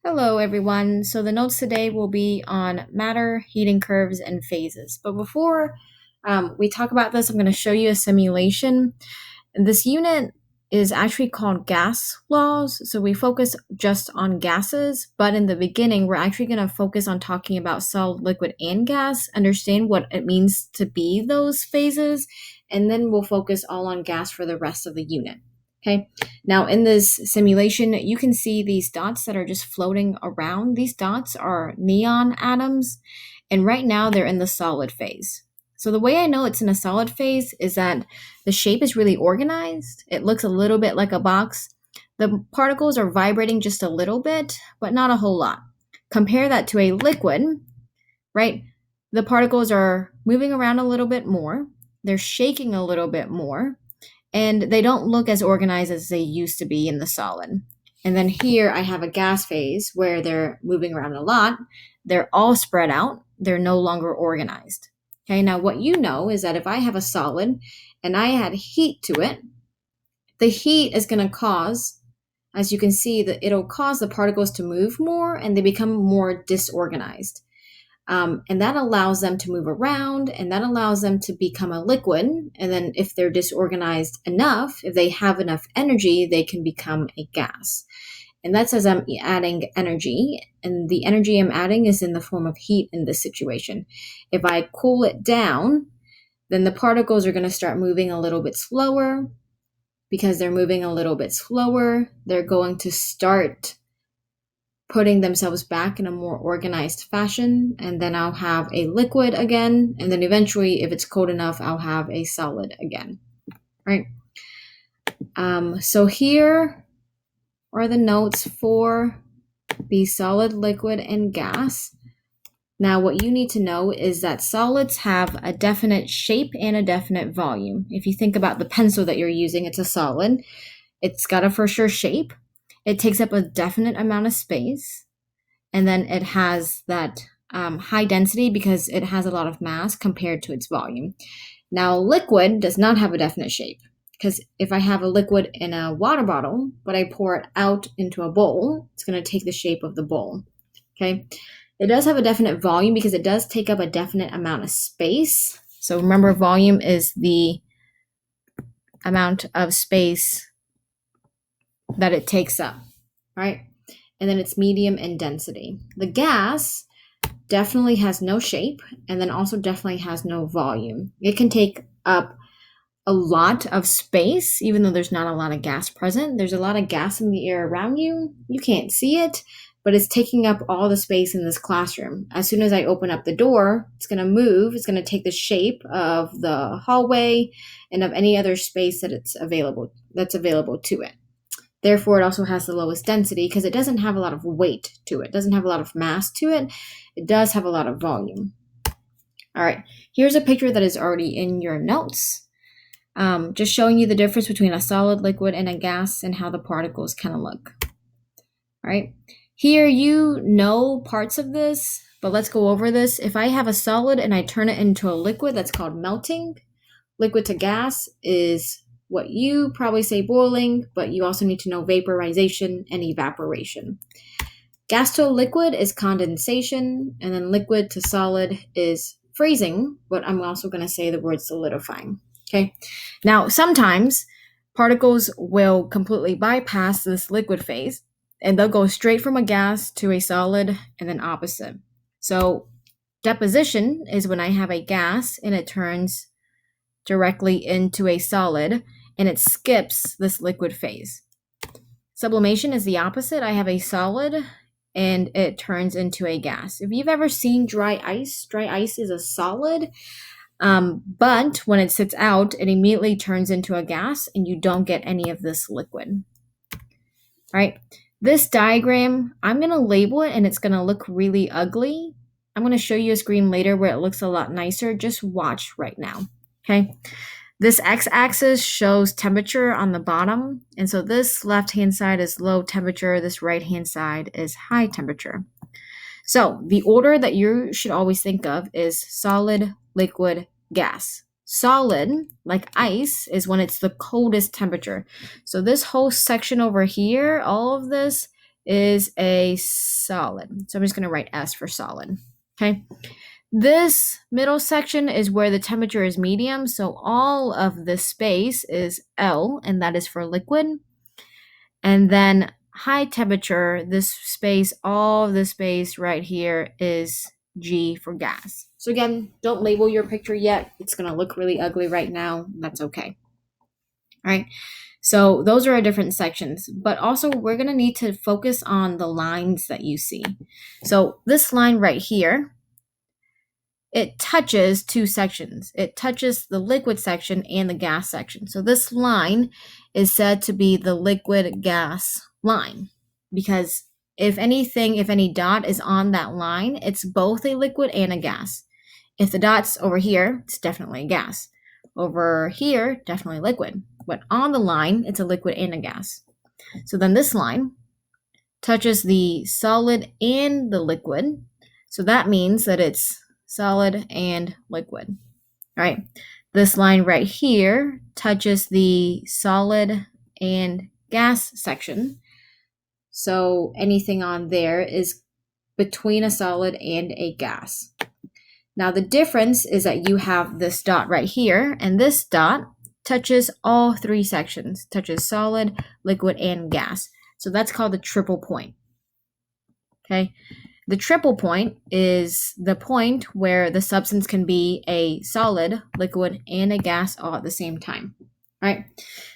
Hello, everyone. So the notes today will be on matter, heating curves, and phases. But before we talk about this, I'm going to show you a simulation. And this unit is actually called gas laws. So we focus just on gases, but in the beginning, we're actually going to focus on talking about solid, liquid, and gas, understand what it means to be those phases, and then we'll focus all on gas for the rest of the unit. Okay. Now in this simulation, you can see these dots that are just floating around. These dots are neon atoms, and right now they're in the solid phase. So the way I know it's in a solid phase is that the shape is really organized. It looks a little bit like a box. The particles are vibrating just a little bit, but not a whole lot. Compare that to a liquid, right? The particles are moving around a little bit more. They're shaking a little bit more, and they don't look as organized as they used to be in the solid. And then here I have a gas phase where they're moving around a lot. They're all spread out. They're no longer organized. Okay, now what you know is that if I have a solid and I add heat to it, the heat is going to cause, as you can see, that it'll cause the particles to move more and they become more disorganized. And that allows them to move around, and that allows them to become a liquid. And then if they're disorganized enough, if they have enough energy, they can become a gas. And that's as I'm adding energy, and the energy I'm adding is in the form of heat in this situation. If I cool it down, then the particles are going to start moving a little bit slower. Because they're moving a little bit slower, they're going to start putting themselves back in a more organized fashion, and then I'll have a liquid again, and then eventually, if it's cold enough, I'll have a solid again, right? So here are the notes for the solid, liquid, and gas. Now, what you need to know is that solids have a definite shape and a definite volume. If you think about the pencil that you're using, it's a solid. It's got a for sure shape. It takes up a definite amount of space. And then it has that high density because it has a lot of mass compared to its volume. Now, liquid does not have a definite shape because if I have a liquid in a water bottle, but I pour it out into a bowl, it's going to take the shape of the bowl. Okay. It does have a definite volume because it does take up a definite amount of space. So remember, volume is the amount of space that it takes up, right? And then it's medium in density. The gas definitely has no shape and then also definitely has no volume. It can take up a lot of space, even though there's not a lot of gas present. There's a lot of gas in the air around you. You can't see it, but it's taking up all the space in this classroom. As soon as I open up the door, it's going to move. It's going to take the shape of the hallway and of any other space that's available to it. Therefore, it also has the lowest density because it doesn't have a lot of weight to it. It doesn't have a lot of mass to it. It does have a lot of volume. All right, here's a picture that is already in your notes. Just showing you the difference between a solid, liquid, and a gas and how the particles kind of look. All right, here you know parts of this, but let's go over this. If I have a solid and I turn it into a liquid, that's called melting. Liquid to gas is what you probably say boiling, but you also need to know vaporization and evaporation. Gas to liquid is condensation, and then liquid to solid is freezing, but I'm also going to say the word solidifying. Okay. Now, sometimes particles will completely bypass this liquid phase, and they'll go straight from a gas to a solid and then opposite. So deposition is when I have a gas and it turns directly into a solid and it skips this liquid phase. Sublimation is the opposite. I have a solid and it turns into a gas. If you've ever seen dry ice is a solid, but when it sits out, it immediately turns into a gas and you don't get any of this liquid. All right. This diagram, I'm going to label it and it's going to look really ugly. I'm going to show you a screen later where it looks a lot nicer. Just watch right now. Okay. This x-axis shows temperature on the bottom. And so this left-hand side is low temperature. This right-hand side is high temperature. So the order that you should always think of is solid, liquid, gas. Solid, like ice, is when it's the coldest temperature. So this whole section over here, all of this is a solid. So I'm just going to write S for solid. Okay. This middle section is where the temperature is medium. So all of this space is L, and that is for liquid. And then high temperature, this space, all of this space right here is G for gas. So again, don't label your picture yet. It's going to look really ugly right now. That's okay. All right. So those are our different sections, but also we're going to need to focus on the lines that you see. So this line right here, it touches two sections. It touches the liquid section and the gas section. So this line is said to be the liquid gas line because if anything, if any dot is on that line, it's both a liquid and a gas. If the dot's over here, it's definitely a gas. Over here, definitely liquid. But on the line, it's a liquid and a gas. So then this line touches the solid and the liquid. So that means that it's solid and liquid. All right. This line right here touches the solid and gas section. So anything on there is between a solid and a gas. Now the difference is that you have this dot right here, and this dot touches all three sections, touches solid, liquid, and gas. So that's called the triple point. Okay. The triple point is the point where the substance can be a solid, liquid, and a gas all at the same time. All right.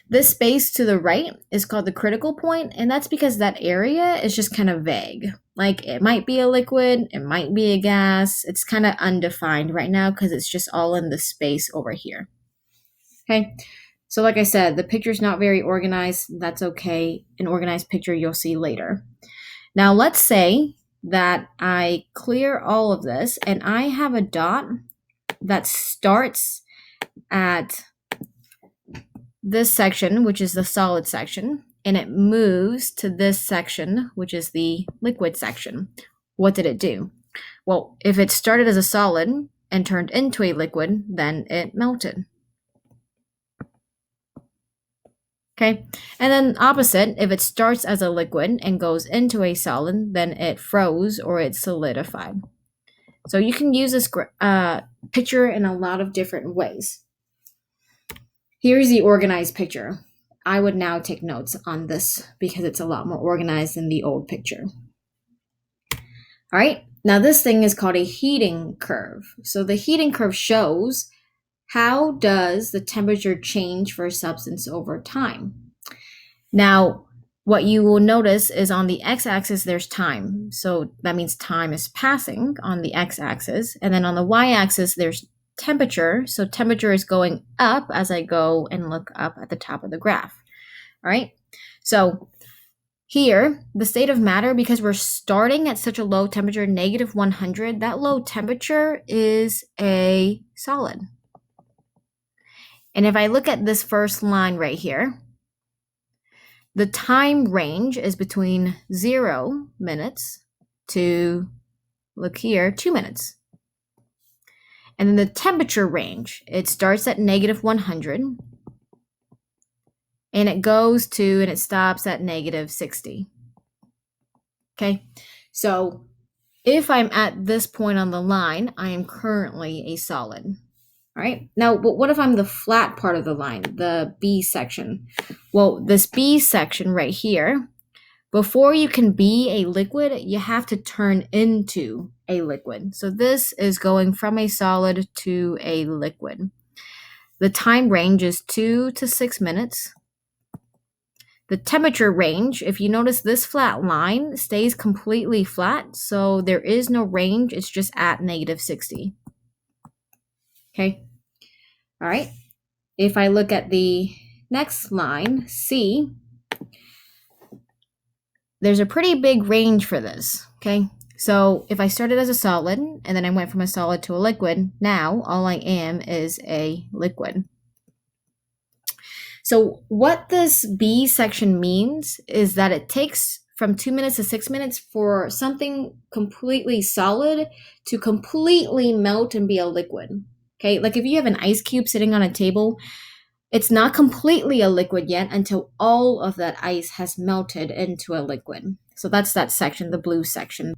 This space to the right is called the critical point, and that's because that area is just kind of vague. Like it might be a liquid, it might be a gas. It's kind of undefined right now because it's just all in the space over here. Okay. So like I said, the picture's not very organized. That's okay. An organized picture you'll see later. Now let's say that I clear all of this and I have a dot that starts at this section, which is the solid section, and it moves to this section, which is the liquid section. What did it do? Well, if it started as a solid and turned into a liquid, then it melted. Okay, and then opposite, if it starts as a liquid and goes into a solid, then it froze or it solidified. So you can use this picture in a lot of different ways. Here's the organized picture. I would now take notes on this because it's a lot more organized than the old picture. All right, now this thing is called a heating curve. So the heating curve shows how does the temperature change for a substance over time. Now, what you will notice is on the x-axis there's time. So that means time is passing on the x-axis. And then on the y-axis there's temperature. So temperature is going up as I go and look up at the top of the graph. All right. So here, the state of matter, because we're starting at such a low temperature, negative 100, that low temperature is a solid. And if I look at this first line right here, the time range is between 0 minutes to, look here, 2 minutes. And then the temperature range, it starts at negative 100 and it goes to and it stops at negative 60. Okay, so if I'm at this point on the line, I am currently a solid. All right, now, but what if I'm the flat part of the line, the B section? Well, this B section right here, before you can be a liquid, you have to turn into a liquid. So this is going from a solid to a liquid. The time range is 2 to 6 minutes. The temperature range, if you notice this flat line stays completely flat, so there is no range, it's just at negative 60. Okay. All right. If I look at the next line, C, there's a pretty big range for this, okay? So if I started as a solid and then I went from a solid to a liquid, now all I am is a liquid. So what this B section means is that it takes from 2 minutes to 6 minutes for something completely solid to completely melt and be a liquid. Okay, like if you have an ice cube sitting on a table, it's not completely a liquid yet until all of that ice has melted into a liquid. So that's that section, the blue section.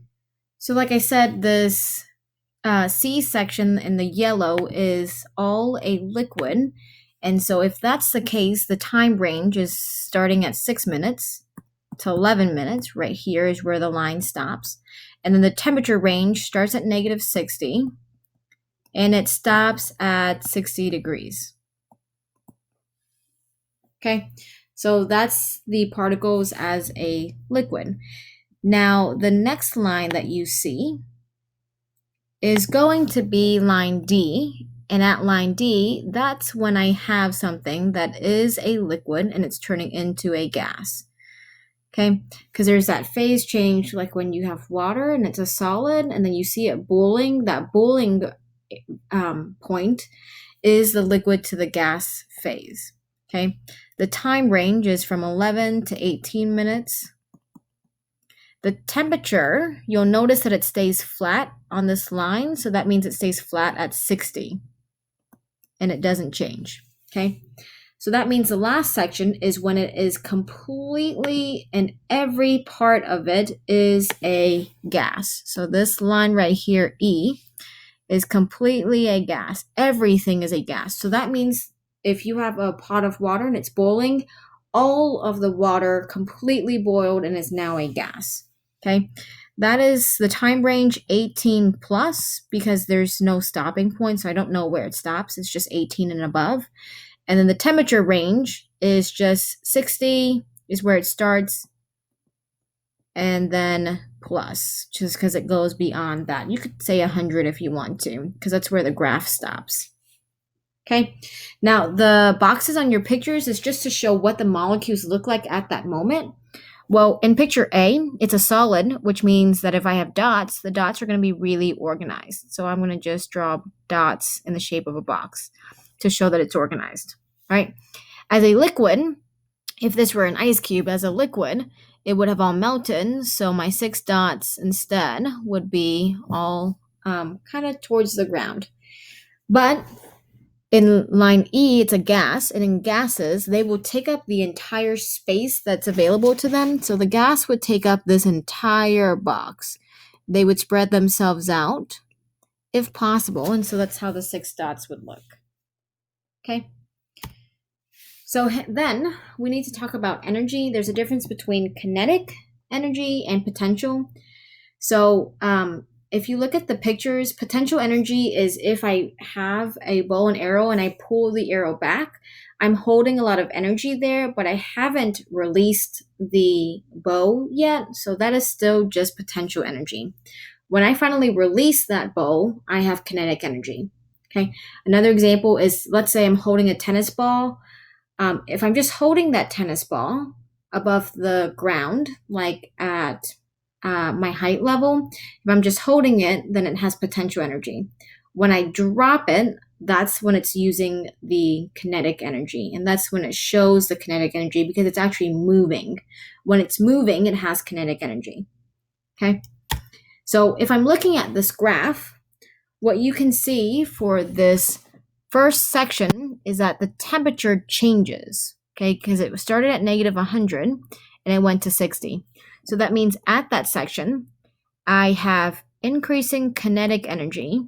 So like I said, this C section in the yellow is all a liquid. And so if that's the case, the time range is starting at 6 minutes to 11 minutes. Right here is where the line stops. And then the temperature range starts at -60 and it stops at 60 degrees. Okay, so that's the particles as a liquid. Now, the next line that you see is going to be line D. And at line D, that's when I have something that is a liquid and it's turning into a gas. Okay, because there's that phase change, like when you have water and it's a solid, and then you see it boiling. That boiling point is the liquid to the gas phase. Okay, the time range is from 11 to 18 minutes. The temperature, you'll notice that it stays flat on this line, so that means it stays flat at 60 and it doesn't change. Okay, so that means the last section is when it is completely, and every part of it is a gas. So this line right here, E, is completely a gas. Everything is a gas. So that means if you have a pot of water and it's boiling, all of the water completely boiled and is now a gas. Okay, that is the time range 18 plus, because there's no stopping point, so I don't know where it stops. It's just 18 and above. And then the temperature range is just 60 is where it starts, and then plus, just because it goes beyond that. You could say 100 if you want to, because that's where the graph stops. Okay, now the boxes on your pictures is just to show what the molecules look like at that moment. Well, in picture A, it's a solid, which means that if I have dots, the dots are going to be really organized. So I'm going to just draw dots in the shape of a box to show that it's organized, right? As a liquid, if this were an ice cube as a liquid, it would have all melted. So my 6 dots instead would be all kind of towards the ground. But in line E, it's a gas, and in gases, they will take up the entire space that's available to them. So the gas would take up this entire box. They would spread themselves out, if possible, and so that's how the 6 dots would look. Okay. So then we need to talk about energy. There's a difference between kinetic energy and potential. So if you look at the pictures, potential energy is if I have a bow and arrow and I pull the arrow back, I'm holding a lot of energy there, but I haven't released the bow yet. So that is still just potential energy. When I finally release that bow, I have kinetic energy. Okay. Another example is, let's say I'm holding a tennis ball. If I'm just holding that tennis ball above the ground, like at my height level, if I'm just holding it, then it has potential energy. When I drop it, that's when it's using the kinetic energy, and that's when it shows the kinetic energy because it's actually moving. When it's moving, it has kinetic energy. Okay, so if I'm looking at this graph, what you can see for this first section is that the temperature changes, okay, because it started at -100 and it went to 60. So that means at that section, I have increasing kinetic energy.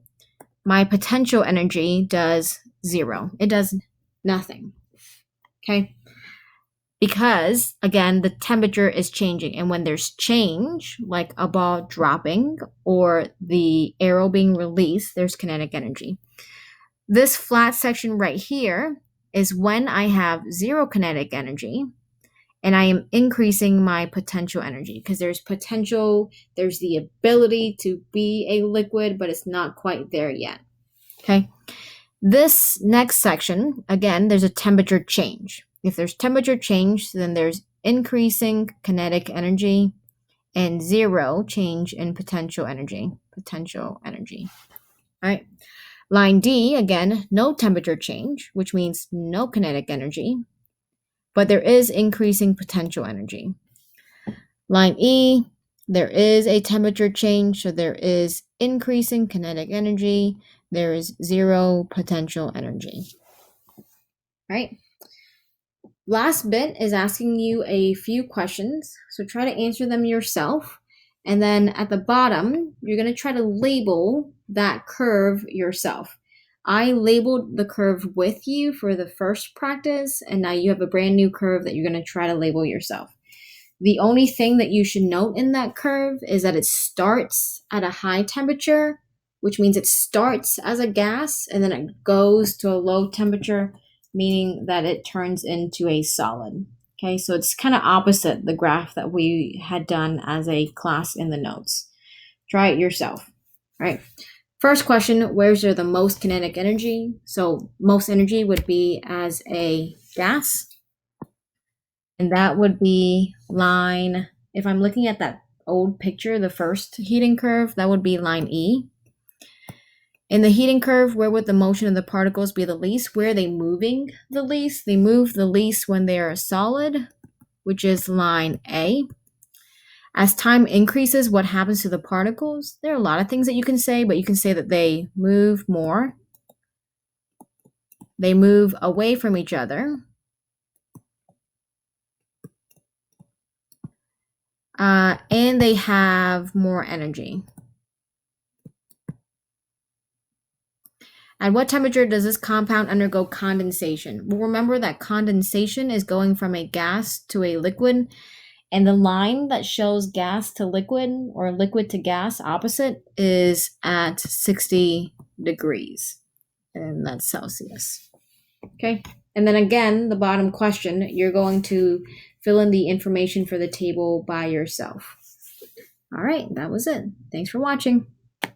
My potential energy does 0. It does nothing, okay? Because, again, the temperature is changing. And when there's change, like a ball dropping or the arrow being released, there's kinetic energy. This flat section right here is when I have 0 kinetic energy and I am increasing my potential energy, because there's potential, there's the ability to be a liquid, but it's not quite there yet. Okay. This next section, again, there's a temperature change. If there's temperature change, then there's increasing kinetic energy and 0 change in potential energy. Potential energy. All right. Line D, again, no temperature change, which means no kinetic energy, but there is increasing potential energy. Line E, there is a temperature change, so there is increasing kinetic energy. There is 0 potential energy. Right? Last bit is asking you a few questions, so try to answer them yourself. And then at the bottom, you're going to try to label that curve yourself. I labeled the curve with you for the first practice, and now you have a brand new curve that you're going to try to label yourself. The only thing that you should note in that curve is that it starts at a high temperature, which means it starts as a gas and then it goes to a low temperature, meaning that it turns into a solid. Okay, so it's kind of opposite the graph that we had done as a class in the notes. Try it yourself. All right. First question, where's there the most kinetic energy? So most energy would be as a gas. And that would be line, if I'm looking at that old picture, the first heating curve, that would be line E. In the heating curve, where would the motion of the particles be the least? Where are they moving the least? They move the least when they are a solid, which is line A. As time increases, what happens to the particles? There are a lot of things that you can say, but you can say that they move more. They move away from each other. And they have more energy. At what temperature does this compound undergo condensation? Well, remember that condensation is going from a gas to a liquid, and the line that shows gas to liquid or liquid to gas opposite is at 60 degrees, and that's Celsius. Okay, and then again, the bottom question, you're going to fill in the information for the table by yourself. All right, that was it. Thanks for watching.